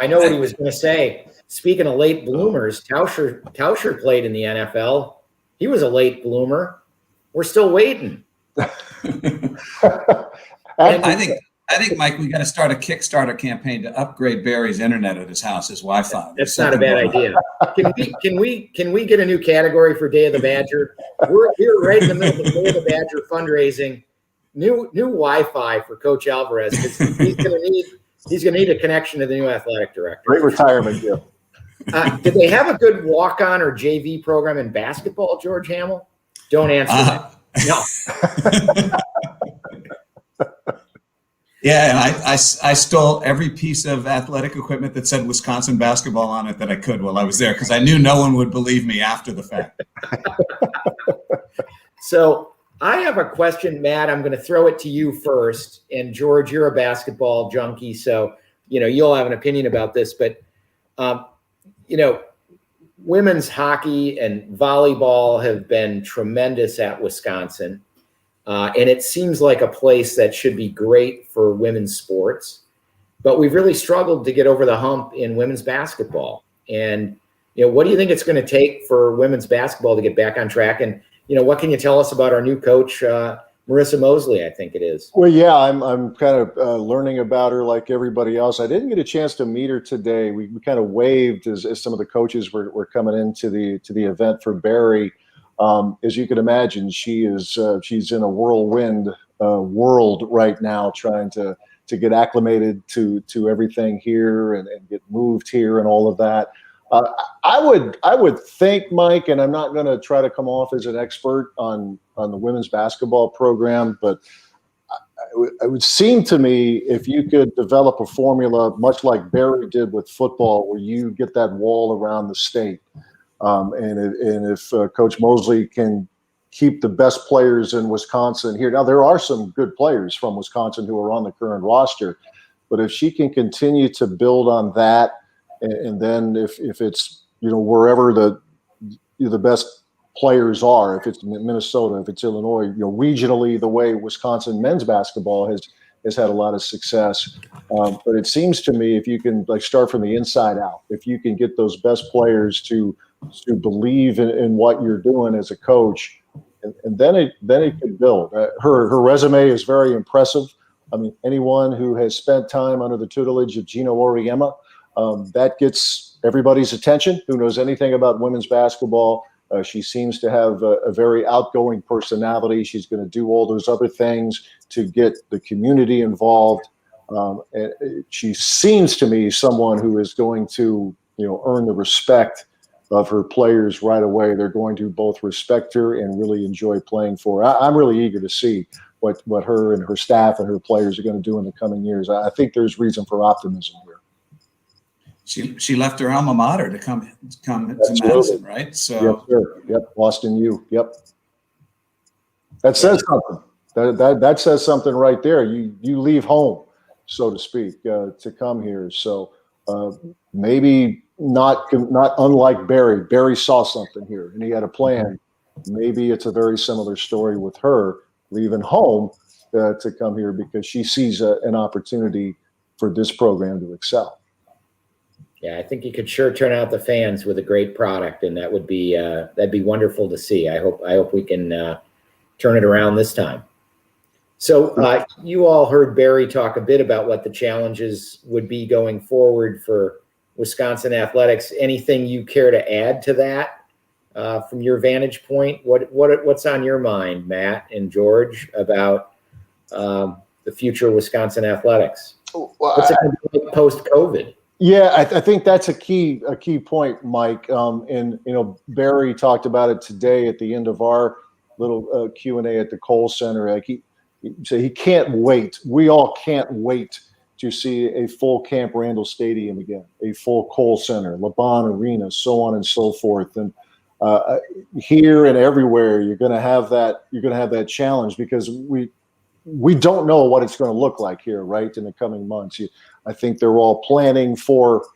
I know what he was going to say. Speaking of late bloomers, Tauscher played in the NFL. He was a late bloomer. We're still waiting. I think, Mike, we got to start a Kickstarter campaign to upgrade Barry's internet at his house, his Wi-Fi. That's not a bad idea. Can we get a new category for Day of the Badger? We're here right in the middle of the Day of the Badger fundraising. New Wi-Fi for Coach Alvarez, because he's gonna need a connection to the new athletic director. Great retirement gift. Did they have a good walk-on or JV program in basketball, George Hamill? Don't answer that. No. Yeah, and I stole every piece of athletic equipment that said Wisconsin basketball on it that I could while I was there, because I knew no one would believe me after the fact. So I have a question, Matt. I'm going to throw it to you first. And George, you're a basketball junkie, so you'll have an opinion about this. But women's hockey and volleyball have been tremendous at Wisconsin. And it seems like a place that should be great for women's sports, but we've really struggled to get over the hump in women's basketball. And, what do you think it's going to take for women's basketball to get back on track? And, what can you tell us about our new coach, Marissa Mosley, I think it is? Well, yeah, I'm kind of learning about her like everybody else. I didn't get a chance to meet her today. We kind of waved as some of the coaches were coming into the event for Barry. As you can imagine, she's in a whirlwind world right now, trying to get acclimated to everything here and get moved here and all of that. I would think, Mike, and I'm not going to try to come off as an expert on the women's basketball program, but it would seem to me if you could develop a formula much like Barry did with football, where you get that wall around the state. And if Coach Mosley can keep the best players in Wisconsin here. Now, there are some good players from Wisconsin who are on the current roster, but if she can continue to build on that, and then if it's, wherever the best players are, if it's Minnesota, if it's Illinois, regionally, the way Wisconsin men's basketball has had a lot of success. But it seems to me, if you can start from the inside out, if you can get those best players to believe in what you're doing as a coach, and then it could build. Her resume is very impressive. I mean, anyone who has spent time under the tutelage of Gino Auriemma, that gets everybody's attention who knows anything about women's basketball. She seems to have a very outgoing personality. She's going to do all those other things to get the community involved. And she seems to me someone who is going to, earn the respect of her players right away. They're going to both respect her and really enjoy playing for her. I'm really eager to see what her and her staff and her players are going to do in the coming years. I think there's reason for optimism here. She left her alma mater to come to Madison, right? So yes, sir. Yep, Boston U. Yep. That says something. That says something right there. You leave home, so to speak, to come here. So maybe not unlike Barry. Barry saw something here, and he had a plan. Maybe it's a very similar story with her leaving home to come here because she sees an opportunity for this program to excel. Yeah, I think you could sure turn out the fans with a great product, and that'd be wonderful to see. I hope we can turn it around this time. So you all heard Barry talk a bit about what the challenges would be going forward for Wisconsin athletics. Anything you care to add to that from your vantage point? What's on your mind, Matt and George, about the future of Wisconsin athletics? What's it going to be like post-COVID? Yeah, I think that's a key point, Mike. And Barry talked about it today at the end of our little Q&A at the Kohl Center. Like he said, he can't wait. We all can't wait to see a full Camp Randall Stadium again, a full Kohl Center, LeBron Arena, so on and so forth. And here and everywhere, you're going to have that. You're going to have that challenge because we don't know what it's going to look like here, right, in the coming months. I think they're all planning for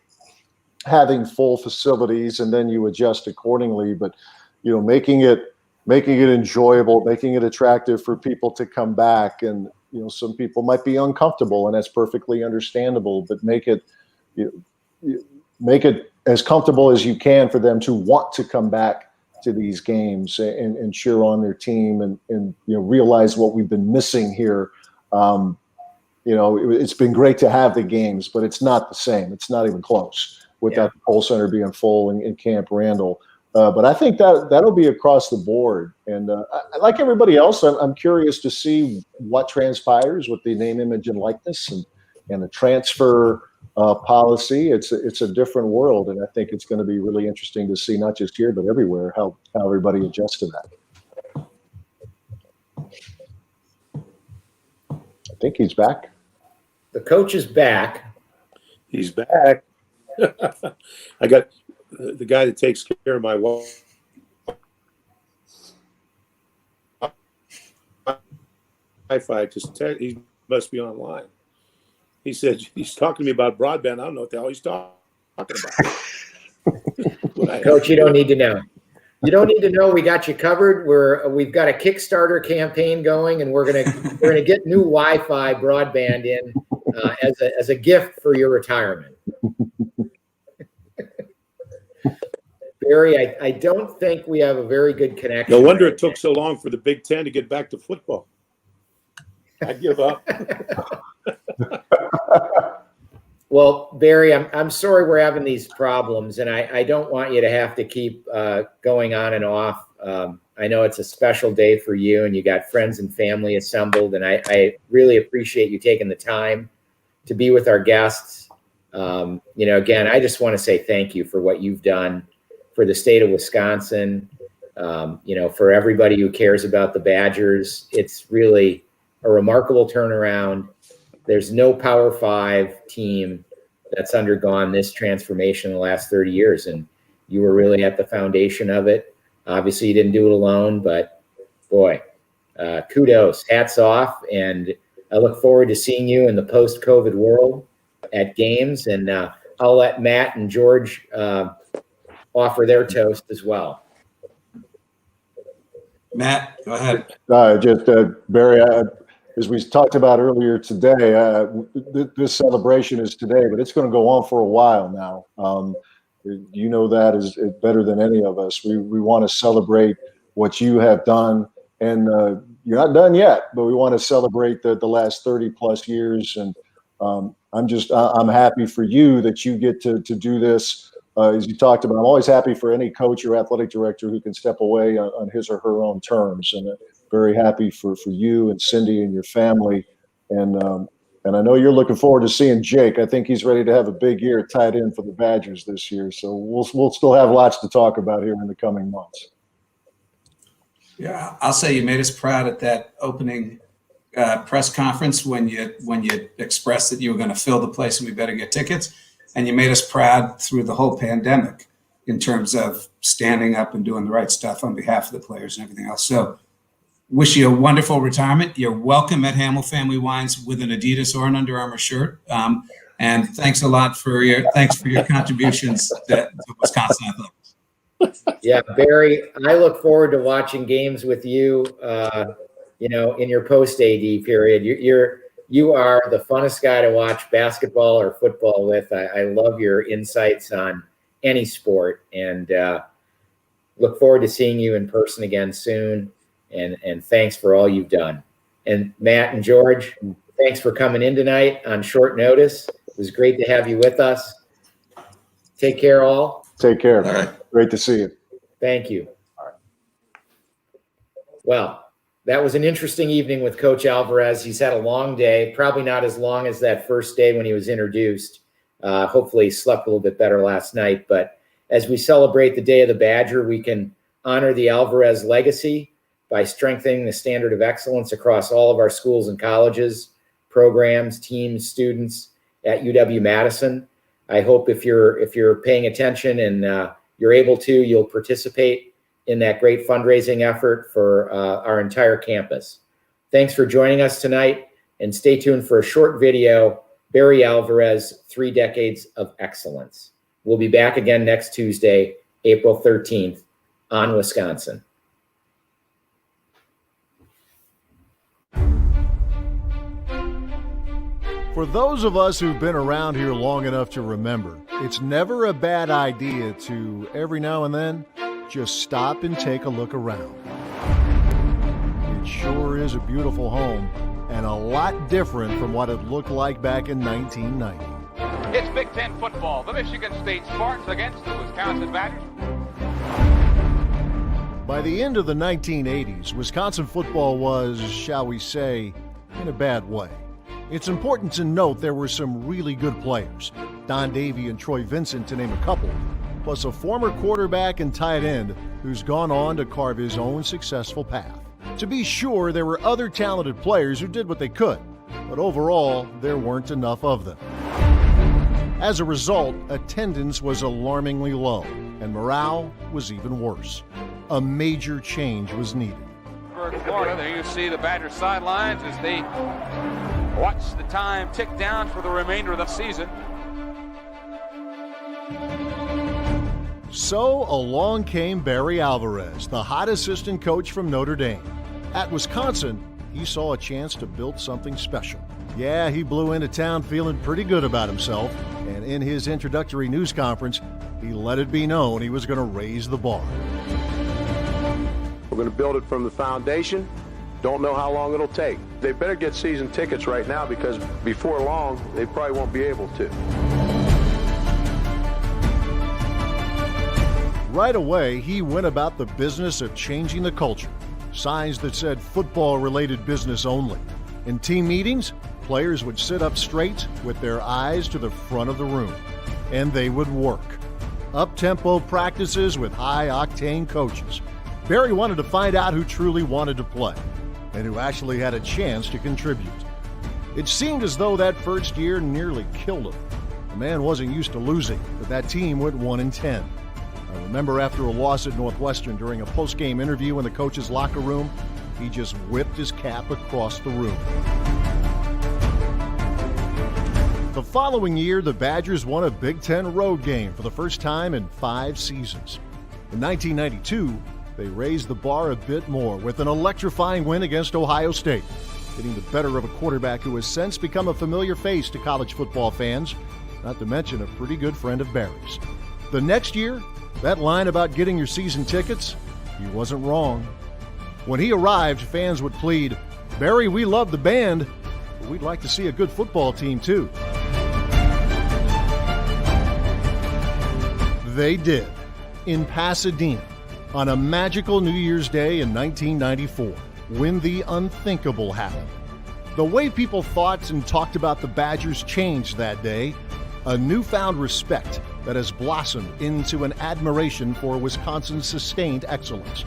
having full facilities, and then you adjust accordingly. But making it enjoyable, making it attractive for people to come back, and some people might be uncomfortable, and that's perfectly understandable. But make it as comfortable as you can for them to want to come back to these games and cheer on their team and realize what we've been missing here. It's been great to have the games, but it's not the same. It's not even close without the Kohl Center being full in Camp Randall. But I think that'll be across the board. And like everybody else, I'm curious to see what transpires with the name, image, and likeness and the transfer policy. It's a different world, and I think it's going to be really interesting to see, not just here but everywhere, how everybody adjusts to that. I think he's back. The coach is back. He's back. I got the guy that takes care of my Wi-Fi. Just he must be online. He said he's talking to me about broadband. I don't know what the hell he's talking about. Coach, you don't need to know. You don't need to know. We got you covered. We've got a Kickstarter campaign going, and we're gonna get new Wi-Fi broadband in as a gift for your retirement. Barry, I don't think we have a very good connection. No wonder it took so long for the Big Ten to get back to football. I give up. Well, Barry, I'm sorry we're having these problems, and I don't want you to have to keep going on and off. I know it's a special day for you, and you got friends and family assembled, and I really appreciate you taking the time to be with our guests. Again, I just want to say thank you for what you've done for the state of Wisconsin, for everybody who cares about the Badgers. It's really a remarkable turnaround. There's no Power 5 team that's undergone this transformation in the last 30 years, and you were really at the foundation of it. Obviously, you didn't do it alone, but boy, kudos, hats off, and I look forward to seeing you in the post-COVID world at games, and I'll let Matt and George offer their toast as well. Matt, go ahead. Barry, as we talked about earlier today, this celebration is today, but it's going to go on for a while now. You know that is better than any of us. We want to celebrate what you have done, and you're not done yet, but we want to celebrate the last 30 plus years. And I'm happy for you that you get to do this. As you talked about, I'm always happy for any coach or athletic director who can step away on his or her own terms. And very happy for you and Cindy and your family. And I know you're looking forward to seeing Jake. I think he's ready to have a big year tied in for the Badgers this year. So we'll still have lots to talk about here in the coming months. Yeah, I'll say you made us proud at that opening press conference when you expressed that you were going to fill the place and we better get tickets. And you made us proud through the whole pandemic in terms of standing up and doing the right stuff on behalf of the players and everything else. So wish you a wonderful retirement. You're welcome at Hamill Family Wines with an Adidas or an Under Armour shirt. And thanks a lot for your contributions to Wisconsin athletics. Yeah, Barry, I look forward to watching games with you, in your post-AD period. You are the funnest guy to watch basketball or football with. I love your insights on any sport, and look forward to seeing you in person again soon. And thanks for all you've done. And Matt and George, thanks for coming in tonight on short notice. It was great to have you with us. Take care, all. Take care. All right. Great to see you. Thank you. Well, that was an interesting evening with Coach Alvarez. He's had a long day, probably not as long as that first day when he was introduced. Hopefully he slept a little bit better last night. But as we celebrate the Day of the Badger, we can honor the Alvarez legacy by strengthening the standard of excellence across all of our schools and colleges, programs, teams, students at UW Madison. I hope if you're paying attention and you're able to, you'll participate in that great fundraising effort for our entire campus. Thanks for joining us tonight, and stay tuned for a short video, Barry Alvarez, 3 Decades of Excellence. We'll be back again next Tuesday, April 13th on Wisconsin. For those of us who've been around here long enough to remember, it's never a bad idea to, every now and then, just stop and take a look around. It sure is a beautiful home, and a lot different from what it looked like back in 1990. It's Big Ten football. The Michigan State Spartans against the Wisconsin Badgers. By the end of the 1980s, Wisconsin football was, shall we say, in a bad way. It's important to note there were some really good players, Don Davey and Troy Vincent to name a couple, plus a former quarterback and tight end who's gone on to carve his own successful path. To be sure, there were other talented players who did what they could, but overall, there weren't enough of them. As a result, attendance was alarmingly low, and morale was even worse. A major change was needed. Florida, there you see the Badgers sidelines as they watch the time tick down for the remainder of the season. So along came Barry Alvarez, the hot assistant coach from Notre Dame. At Wisconsin, he saw a chance to build something special. Yeah, he blew into town feeling pretty good about himself, and in his introductory news conference, he let it be known he was going to raise the bar. We're going to build it from the foundation. Don't know how long it'll take. They better get season tickets right now, because before long, they probably won't be able to. Right away, he went about the business of changing the culture. Signs that said football-related business only. In team meetings, players would sit up straight with their eyes to the front of the room, and they would work. Up-tempo practices with high-octane coaches. Barry wanted to find out who truly wanted to play and who actually had a chance to contribute. It seemed as though that first year nearly killed him. The man wasn't used to losing, but that team went 1-10. I remember after a loss at Northwestern during a post-game interview in the coach's locker room, he just whipped his cap across the room. The following year, the Badgers won a Big Ten road game for the first time in 5 seasons. In 1992, They raised the bar a bit more with an electrifying win against Ohio State, getting the better of a quarterback who has since become a familiar face to college football fans, not to mention a pretty good friend of Barry's. The next year, that line about getting your season tickets, he wasn't wrong. When he arrived, fans would plead, "Barry, we love the band, but we'd like to see a good football team too." They did, in Pasadena, on a magical New Year's Day in 1994, when the unthinkable happened. The way people thought and talked about the Badgers changed that day, a newfound respect that has blossomed into an admiration for Wisconsin's sustained excellence.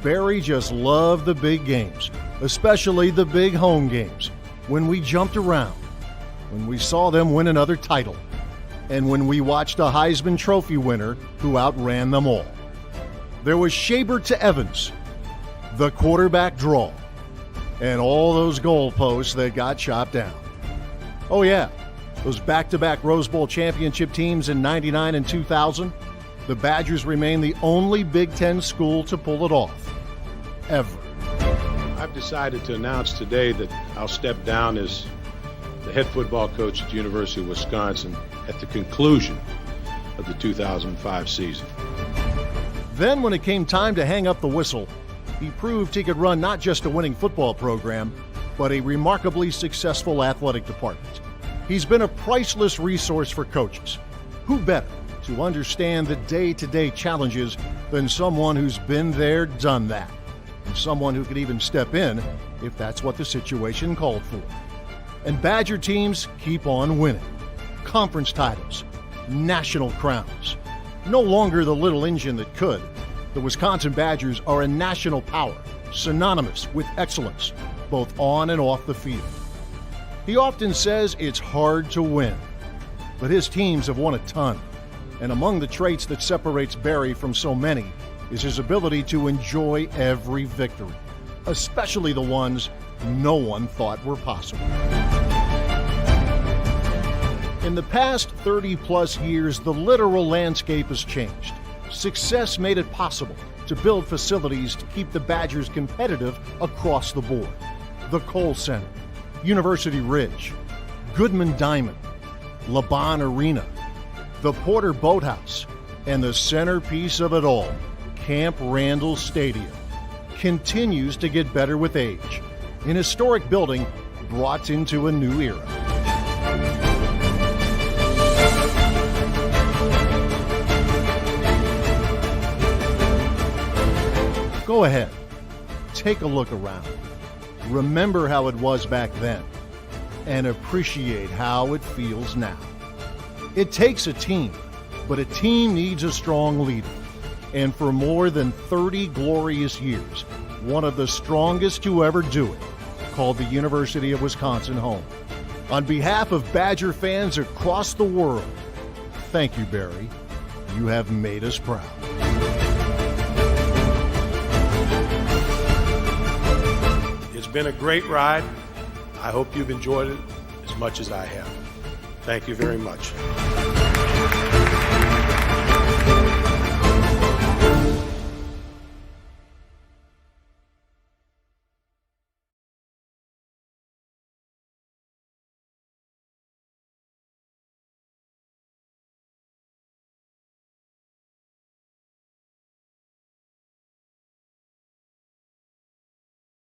Barry just loved the big games, especially the big home games, when we jumped around, when we saw them win another title, and when we watched a Heisman Trophy winner who outran them all. There was Shaber to Evans, the quarterback draw, and all those goalposts that got chopped down. Oh yeah, those back-to-back Rose Bowl championship teams in '99 and 2000, the Badgers remain the only Big Ten school to pull it off, ever. I've decided to announce today that I'll step down as the head football coach at the University of Wisconsin at the conclusion of the 2005 season. Then, when it came time to hang up the whistle, he proved he could run not just a winning football program, but a remarkably successful athletic department. He's been a priceless resource for coaches. Who better to understand the day-to-day challenges than someone who's been there, done that, and someone who could even step in if that's what the situation called for. And Badger teams keep on winning. Conference titles, national crowns. No longer the little engine that could. The Wisconsin Badgers are a national power, synonymous with excellence, both on and off the field. He often says it's hard to win, but his teams have won a ton. And among the traits that separates Barry from so many is his ability to enjoy every victory, especially the ones no one thought were possible. In the past 30-plus years, the literal landscape has changed. Success made it possible to build facilities to keep the Badgers competitive across the board. The Kohl Center, University Ridge, Goodman Diamond, LeBon Arena, the Porter Boathouse, and the centerpiece of it all, Camp Randall Stadium, continues to get better with age. An historic building brought into a new era. Go ahead, take a look around. Remember how it was back then, and appreciate how it feels now. It takes a team, but a team needs a strong leader. And for more than 30 glorious years, one of the strongest to ever do it, called the University of Wisconsin home. On behalf of Badger fans across the world, thank you, Barry. You have made us proud. It's been a great ride. I hope you've enjoyed it as much as I have. Thank you very much.